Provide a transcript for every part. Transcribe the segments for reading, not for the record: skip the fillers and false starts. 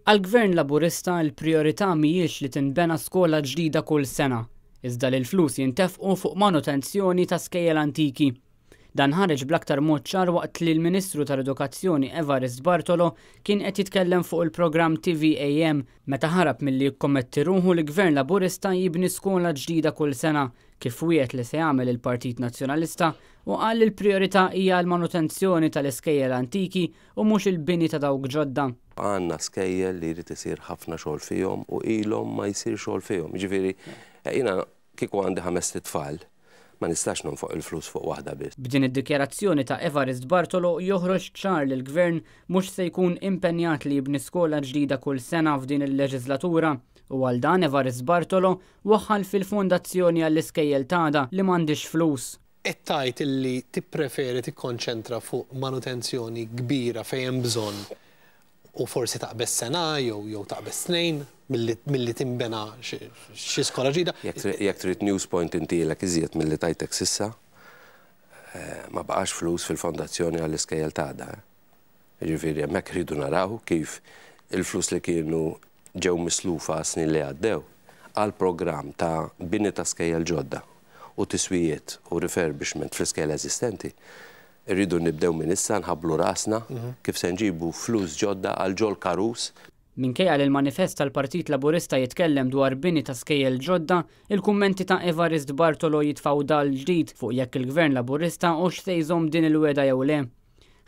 Għall-Gvern Laburista l-prijorità mhijiex li tinbena skola ġdida kull sena, iżda li l-flus jintefqu fuq manutenzjoni ta' skejjel antiki. Dan ħareġ bl-aktar mod ċar waqt li l-Ministru tal-Edukazzjoni Evarist Bartolo kien qed jitkellem fuq il-programm TVAM meta ħarab milli jikkommetti ruħu l-Gvern Laburista jibni skola ġdida kull sena kif wiegħed li se jagħmel il-Partit Nazzjonalista u qal li l-prijorità hija l-manutenzjoni tal-iskejjel antiki u mhux il-bini ta' dawk ġodda. Għandna skejjel li jrid isir ħafna xogħol fihom u ilhom ma jsir xogħol fihom. Jiġifieri jiena kieku għandi 5 tfal ma nistax nonfoq il-flus fuq waħda biss. B'din id-dikjarazzjoni ta' Evarist Bartolo joħroġ ċar li l-Gvern mhux se jkun impenjat li jibni skola ġdida kull sena f'din il-leġislatura. U għal dan Evarist Bartolo waħħal fil-fondazzjoni għall-iskejjel tagħha li m'għandix flus. Tajt illi tippreferi tikkonċentra fuq manutenzjoni kbira fejn hemm bżonn u forsi taqbes sena jew taqbes snejn milli timbena xi skola ġdida. Jekk trid news point intilek iżjed milli tajtek sissa, ma baqax flus fil-fondazzjoni għall-iskejjel tagħha. Jiġifieri hemmhekk iridu naraw kif il-flus li kienu ġew mislufa snin li għaddew għal programm ta' bini ta' skejjel ġodda u tiswijiet u refurbishment fl-iskejjel eżistenti. Irridu nibdew minn issa nħabblu rasna kif se nġibu flus ġodda għal ġol karus. Minkejja li l-manifest tal-Partit Laburista jitkellem dwar bini ta' skejjel ġodda, il-kummenti ta' Evarist Bartolo jitfgħu dal ġdid fuq jekk il-Gvern Laburista u se jżomm din il-weda jew le.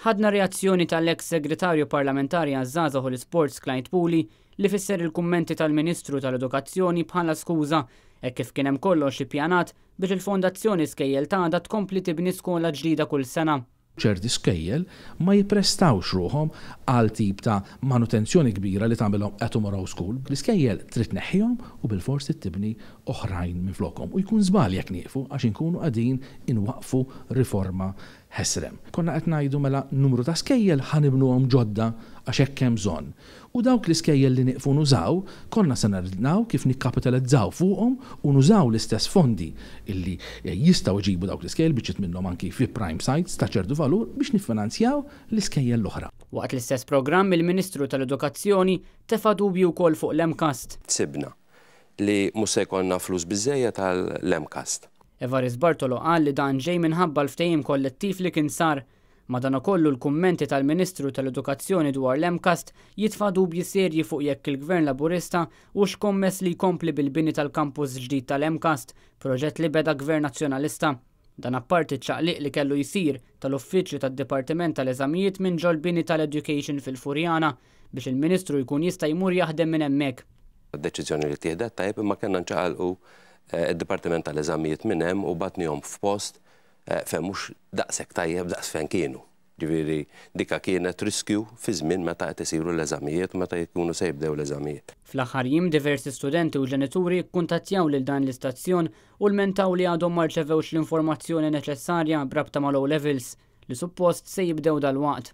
Ħadna reazzjoni tal-eks segretarju parlamentari għaż-żgħażagħ u l-Sports Clyde Pooley li fisser il-kummenti tal-Ministru tal-Edukazzjoni bħala skuża hekk kif kien hemm kollox ippjanat biex il-Fondazzjoni Skejjel tagħha tkompli tibni skola ġdida kull sena. ċerti skejjel ma jipprestawx ruhom għal tip ta' manutenzjoni kbira li tagħmilhom qed tomorrow school. L-iskejjel trid tneħħihom u bilforsi tibni oħrajn minflokhom. U jkun żbal jekk nieqfu għax inkunu qegħdin inwaqfu riforma ħesrem. Konna qed ngħidu mela numru ta' skejjel ħanibnuhom ġodda għax hekk hemm bżonn. U dawk l-iskejjel li nieqfu nużaw, konna se naridnaw kif nikkapitalizzaw fuqhom u nużaw l-istess fondi illi jistgħu jġibu dawk l-iskejjel biex minnhom anki fi prime sites ta' ċertu valur biex niffinanzjaw l-iskejjel l-oħra. Waqt l-istess programm il-Ministru tal-Edukazzjoni tefa' dubju wkoll fuq l-MCAST. Sibna li mhux se jkollna flus biżżejjed tal-MCAST. Evarist Bartolo qal li dan ġej minħabba l-ftehim kollettiv li kien sar. Madankollu l-kummenti tal-Ministru tal-Edukazzjoni dwar l-MCAST jitfa' dubji serji fuq jekk il-Gvern Laburista u x'kommess li jkompli bil-bini tal-kampus ġdid tal-MCAST, proġett li beda Gvern Nazzjonalista. Dan apparti ċaqliq li kellu jsir tal-Uffiċċju tad-Dipartiment tal-Eżamijiet minn ġol bini tal-Education fil-Furjana biex il-Ministru jkun jista' jmur jaħdem minn hemmhekk. Id-deċiżjoni li tieħdet tajjeb imma kellna nċaqalqu id-Dipartiment tal-Eżamijiet minn hemm u batnihom f'post fejn mhux daqshekk tajjeb daqs fejn kienu. Ġifieri dikha kienet riskju fi żmien meta qed isiru l-eżamijiet u meta jkunu se jibdew l-eżamijiet. Fl-aħħar jiem diversi studenti u ġenituri kkuntattjaw lil dan l-istazzjon u lmentaw li għadhom ma rċevewx l-informazzjoni neċessarja brabta mal-O levels li suppost se jibdew dalwaqt.